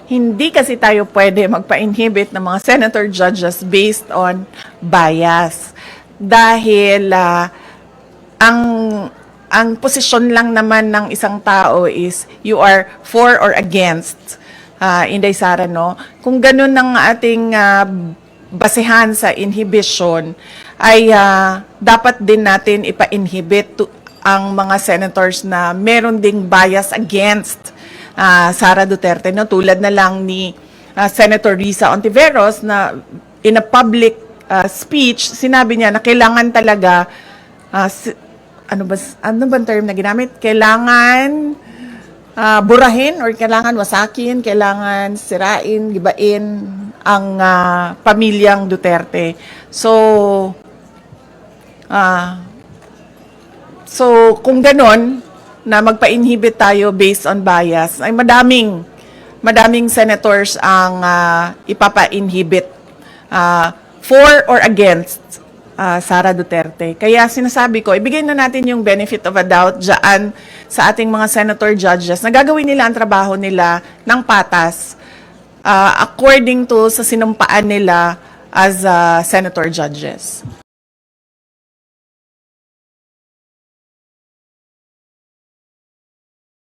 Hindi kasi tayo pwede magpa-inhibit ng mga senator judges based on bias. Dahil ang posisyon lang naman ng isang tao is you are for or against, Inday Sara, no? Kung ganun ang ating basehan sa inhibition, ay dapat din natin ipa-inhibit ang mga senators na meron ding bias against Sara Duterte, no? Tulad na lang ni Senator Risa Ontiveros na in a public speech, sinabi niya na kailangan talaga, ano ba term na ginamit? Kailangan burahin or kailangan wasakin, kailangan sirain, gibain ang pamilyang Duterte. So kung ganon, na magpa-inhibit tayo based on bias, ay madaming senators ang ipapa-inhibit for or against Sara Duterte. Kaya sinasabi ko, ibigay na natin yung benefit of a doubt dyan sa ating mga senator judges na gagawin nila ang trabaho nila ng patas according to sa sinumpaan nila as senator judges.